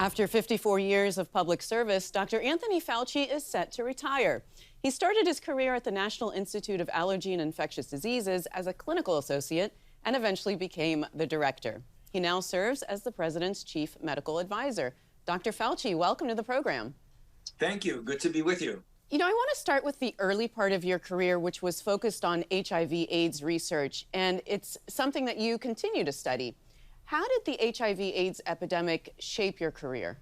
After 54 years of public service, Dr. Anthony Fauci is set to retire. He started his career at the National Institute of Allergy and Infectious Diseases as a clinical associate and eventually became the director. He now serves as the president's chief medical advisor. Dr. Fauci, welcome to the program. Thank you. Good to be with you. I want to start with the early part of your career, which was focused on HIV/AIDS research, and it's something that you continue to study. How did the HIV/AIDS epidemic shape your career?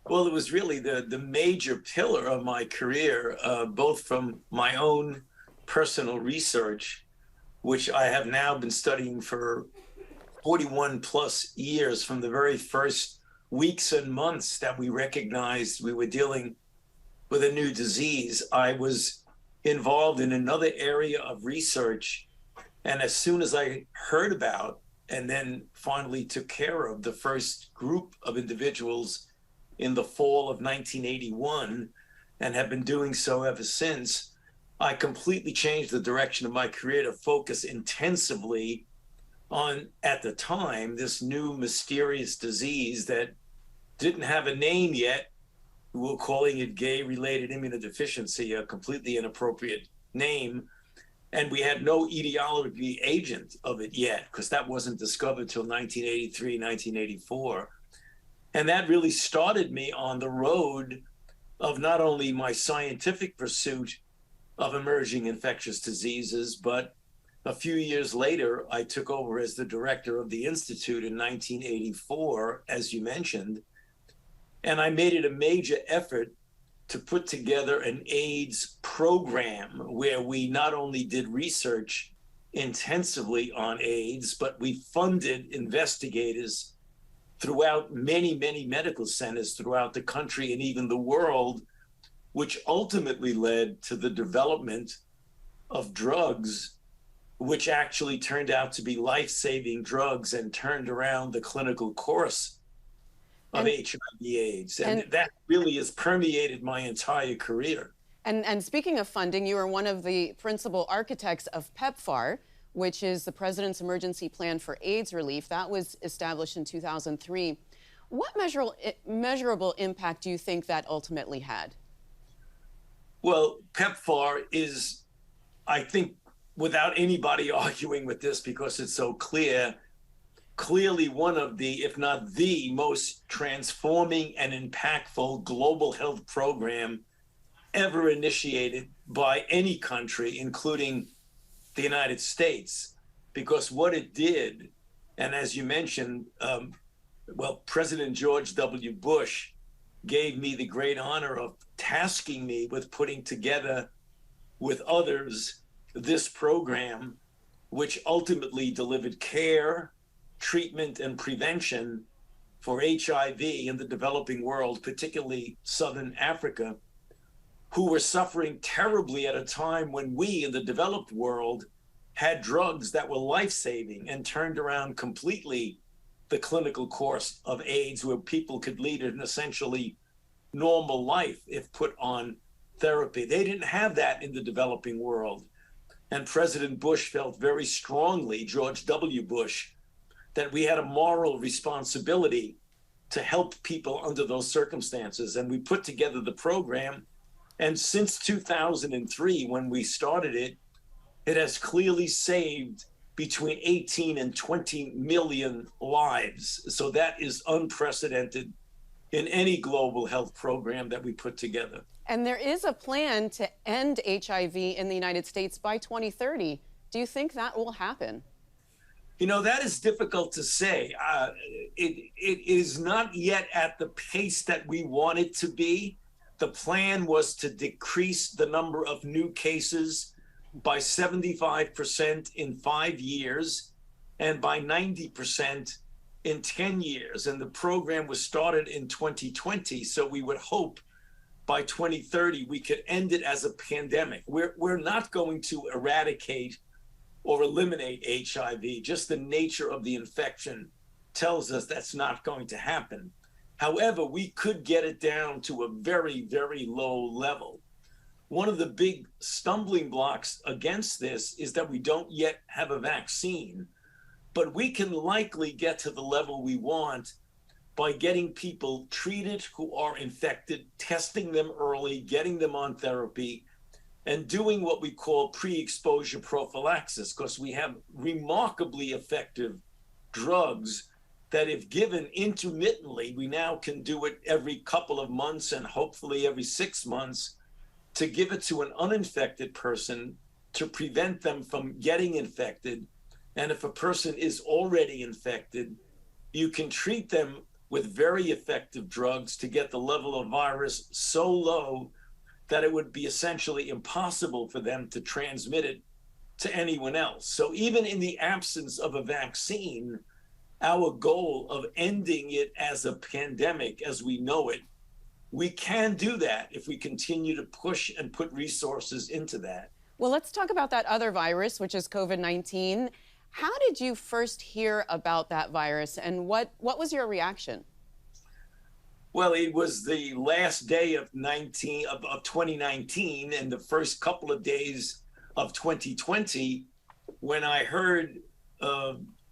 Well, it was really the major pillar of my career, both from my own personal research, which I have now been studying for 41 plus years, from the very first weeks and months that we recognized we were dealing with a new disease. I was involved in another area of research, and as soon as I heard about and then finally took care of the first group of individuals in the fall of 1981 and have been doing so ever since, I completely changed the direction of my career to focus intensively on, at the time, this new mysterious disease that didn't have a name yet. We were calling it gay-related immunodeficiency, a completely inappropriate name. And we had no etiology agent of it yet, because that wasn't discovered till 1983, 1984. And that really started me on the road of not only my scientific pursuit of emerging infectious diseases, but a few years later, I took over as the director of the Institute in 1984, as you mentioned. And I made it a major effort to put together an AIDS program where we not only did research intensively on AIDS, but we funded investigators throughout many, many medical centers throughout the country and even the world, which ultimately led to the development of drugs, which actually turned out to be life-saving drugs and turned around the clinical course of HIV/AIDS. And that really has permeated my entire career. And speaking of funding, you are one of the principal architects of PEPFAR, which is the President's Emergency Plan for AIDS Relief. That was established in 2003. What measurable impact do you think that ultimately had? Well, PEPFAR is, I think, without anybody arguing with this because it's so clear, clearly one of the, if not the most transforming and impactful global health program ever initiated by any country, including the United States. Because what it did, and as you mentioned, President George W. Bush gave me the great honor of tasking me with putting together with others this program, which ultimately delivered care, treatment, and prevention for HIV in the developing world, particularly Southern Africa, who were suffering terribly at a time when we in the developed world had drugs that were life-saving and turned around completely the clinical course of AIDS, where people could lead an essentially normal life if put on therapy. They didn't have that in the developing world. And President Bush felt very strongly, George W. Bush, that we had a moral responsibility to help people under those circumstances. And we put together the program. And since 2003, when we started it, it has clearly saved between 18 and 20 million lives. So that is unprecedented in any global health program that we put together. And there is a plan to end HIV in the United States by 2030. Do you think that will happen? You know, that is difficult to say. It is not yet at the pace that we want it to be. The plan was to decrease the number of new cases by 75% in 5 years and by 90% in 10 years. And the program was started in 2020. So we would hope by 2030 we could end it as a pandemic. We're not going to eradicate or eliminate HIV. Just the nature of the infection tells us that's not going to happen. However, we could get it down to a very, very low level. One of the big stumbling blocks against this is that we don't yet have a vaccine, but we can likely get to the level we want by getting people treated who are infected, testing them early, getting them on therapy, and doing what we call pre-exposure prophylaxis, because we have remarkably effective drugs that if given intermittently, we now can do it every couple of months and hopefully every 6 months, to give it to an uninfected person to prevent them from getting infected. And if a person is already infected, you can treat them with very effective drugs to get the level of virus so low that it would be essentially impossible for them to transmit it to anyone else. So even in the absence of a vaccine, our goal of ending it as a pandemic as we know it, we can do that if we continue to push and put resources into that. Well, let's talk about that other virus, which is COVID-19. How did you first hear about that virus, and what was your reaction? Well, it was the last day of 2019 and the first couple of days of 2020 when I heard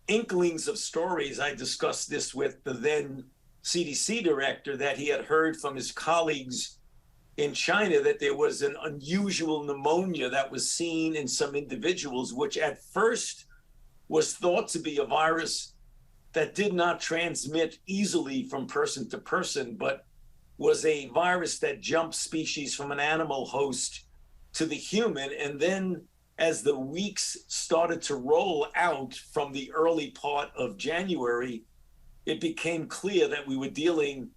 inklings of stories. I discussed this with the then CDC director, that he had heard from his colleagues in China that there was an unusual pneumonia that was seen in some individuals, which at first was thought to be a virus that did not transmit easily from person to person, but was a virus that jumped species from an animal host to the human. And then as the weeks started to roll out from the early part of January, it became clear that we were dealing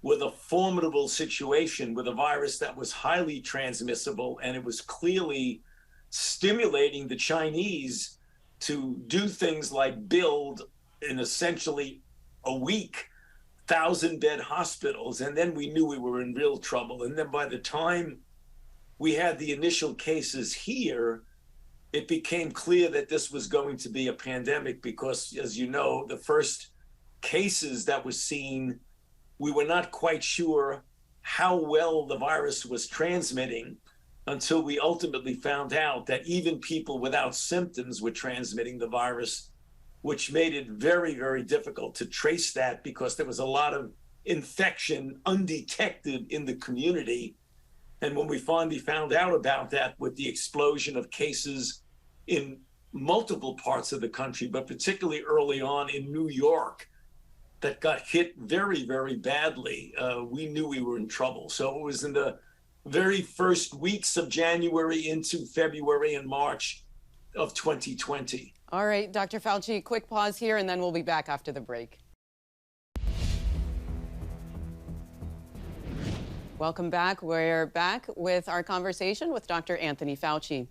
with a formidable situation with a virus that was highly transmissible, and it was clearly stimulating the Chinese to do things like build in essentially a week 1,000-bed hospitals. And then we knew we were in real trouble. And then by the time we had the initial cases here, it became clear that this was going to be a pandemic because, as you know, the first cases that were seen, we were not quite sure how well the virus was transmitting until we ultimately found out that even people without symptoms were transmitting the virus, which made it very, very difficult to trace that because there was a lot of infection undetected in the community. And when we finally found out about that with the explosion of cases in multiple parts of the country, but particularly early on in New York, that got hit very, very badly, we knew we were in trouble. So it was in the very first weeks of January into February and March of 2020. All right, Dr. Fauci, quick pause here, and then we'll be back after the break. Welcome back. We're back with our conversation with Dr. Anthony Fauci.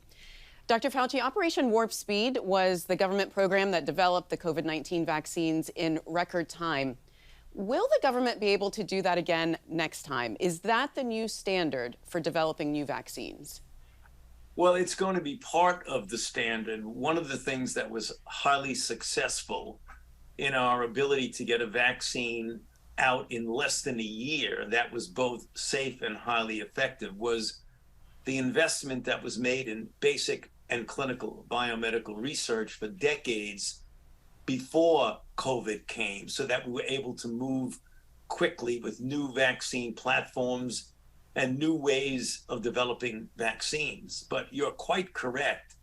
Dr. Fauci, Operation Warp Speed was the government program that developed the COVID-19 vaccines in record time. Will the government be able to do that again next time? Is that the new standard for developing new vaccines? Well, it's going to be part of the standard. One of the things that was highly successful in our ability to get a vaccine out in less than a year that was both safe and highly effective was the investment that was made in basic and clinical biomedical research for decades before COVID came, so that we were able to move quickly with new vaccine platforms and new ways of developing vaccines. But you're quite correct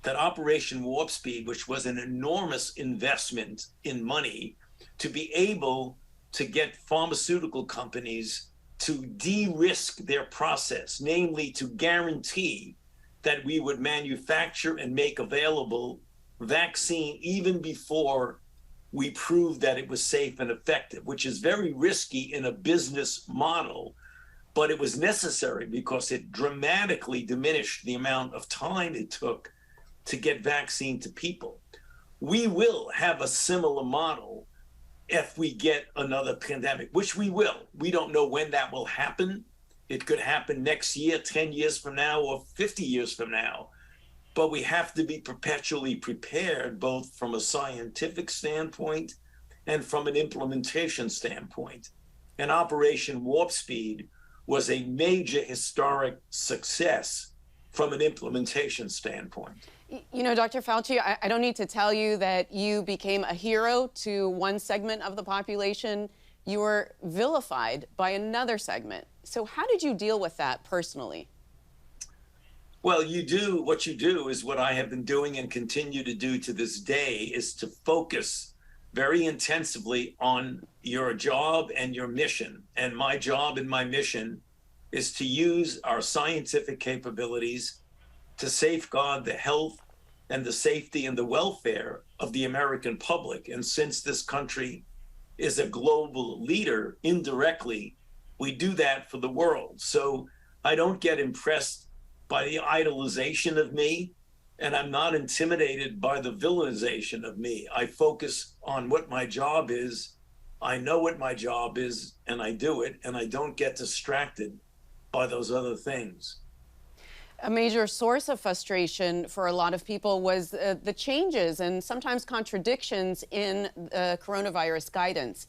that Operation Warp Speed, which was an enormous investment in money to be able to get pharmaceutical companies to de-risk their process, namely to guarantee that we would manufacture and make available vaccine even before we proved that it was safe and effective, which is very risky in a business model, but it was necessary because it dramatically diminished the amount of time it took to get vaccine to people. We will have a similar model if we get another pandemic, which we will. We don't know when that will happen. It could happen next year, 10 years from now, or 50 years from now. But we have to be perpetually prepared, both from a scientific standpoint and from an implementation standpoint. And Operation Warp Speed was a major historic success from an implementation standpoint. You know, Dr. Fauci, I don't need to tell you that you became a hero to one segment of the population you were vilified by another segment. So how did you deal with that personally? Well, you do what you do is what I have been doing and continue to do to this day is to focus very intensively on your job and your mission. And my job and my mission is to use our scientific capabilities to safeguard the health and the safety and the welfare of the American public. And since this country is a global leader indirectly, we do that for the world. So I don't get impressed by the idolization of me, and I'm not intimidated by the villainization of me. I focus on what my job is. I know what my job is, and I do it, and I don't get distracted by those other things. A major source of frustration for a lot of people was the changes and sometimes contradictions in coronavirus guidance.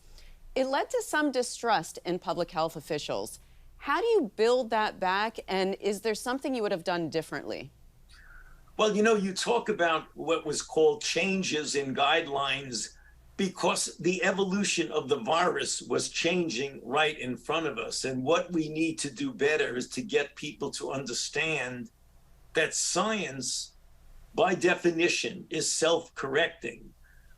It led to some distrust in public health officials. How do you build that back, and is there something you would have done differently? Well, you talk about what was called changes in guidelines because the evolution of the virus was changing right in front of us. And what we need to do better is to get people to understand that science, by definition, is self-correcting.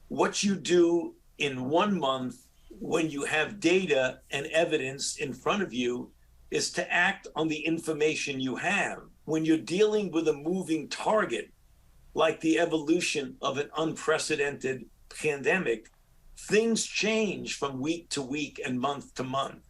What you do in 1 month when you have data and evidence in front of you is to act on the information you have. When you're dealing with a moving target, like the evolution of an unprecedented pandemic, things change from week to week and month to month.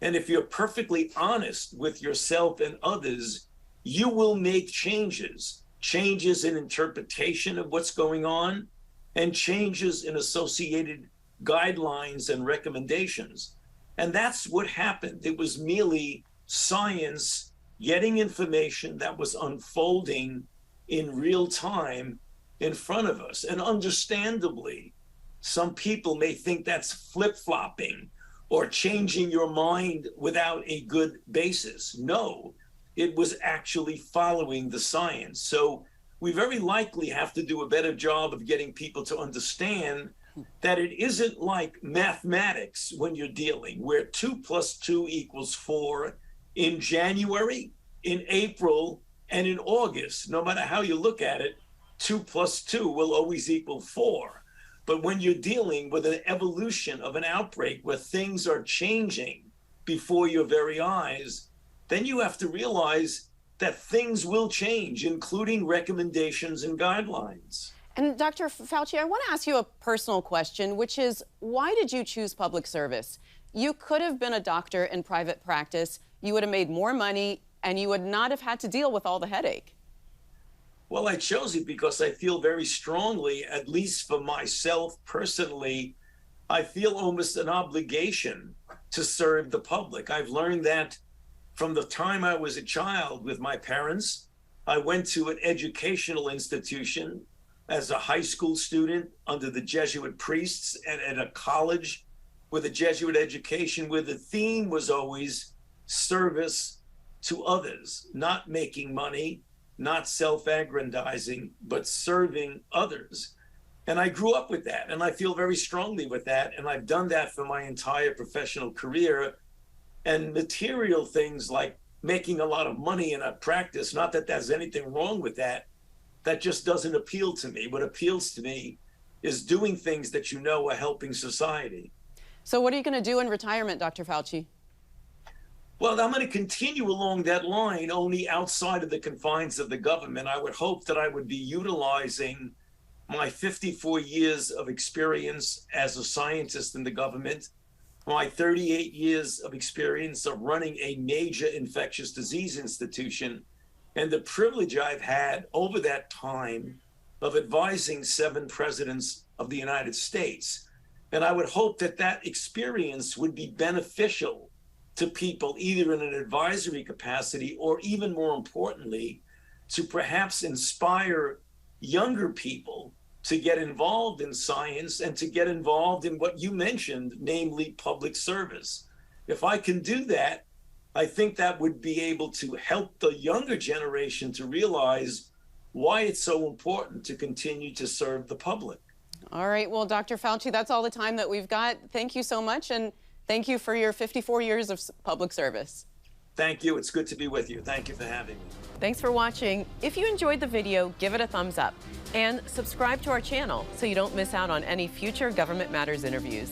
And if you're perfectly honest with yourself and others, you will make changes in interpretation of what's going on, and changes in associated guidelines and recommendations. And that's what happened. It was merely science getting information that was unfolding in real time in front of us. And understandably, some people may think that's flip-flopping or changing your mind without a good basis. No, it was actually following the science. So we very likely have to do a better job of getting people to understand that it isn't like mathematics when you're dealing, where 2 + 2 = 4 in January, in April, and in August. No matter how you look at it, 2 + 2 will always equal 4. But when you're dealing with an evolution of an outbreak where things are changing before your very eyes, then you have to realize that things will change, including recommendations and guidelines. And Dr. Fauci, I want to ask you a personal question, which is, why did you choose public service? You could have been a doctor in private practice, you would have made more money, and you would not have had to deal with all the headache. Well, I chose it because I feel very strongly, at least for myself personally, I feel almost an obligation to serve the public. I've learned that from the time I was a child with my parents. I went to an educational institution as a high school student under the Jesuit priests, and at a college with a Jesuit education where the theme was always service to others, not making money, not self-aggrandizing, but serving others. And I grew up with that, and I feel very strongly with that. And I've done that for my entire professional career. And material things like making a lot of money in a practice, not that there's anything wrong with that, that just doesn't appeal to me. What appeals to me is doing things that you know are helping society. So what are you going to do in retirement, Dr. Fauci? Well, I'm going to continue along that line, only outside of the confines of the government. I would hope that I would be utilizing my 54 years of experience as a scientist in the government, my 38 years of experience of running a major infectious disease institution, and the privilege I've had over that time of advising 7 presidents of the United States. And I would hope that that experience would be beneficial to people, either in an advisory capacity or, even more importantly, to perhaps inspire younger people to get involved in science and to get involved in what you mentioned, namely public service. If I can do that, I think that would be able to help the younger generation to realize why it's so important to continue to serve the public. All right. Well, Dr. Fauci, that's all the time that we've got. Thank you so much, and Thank you for your 54 years of public service. Thank you. It's good to be with you. Thank you for having me. Thanks for watching. If you enjoyed the video, give it a thumbs up and subscribe to our channel so you don't miss out on any future Government Matters interviews.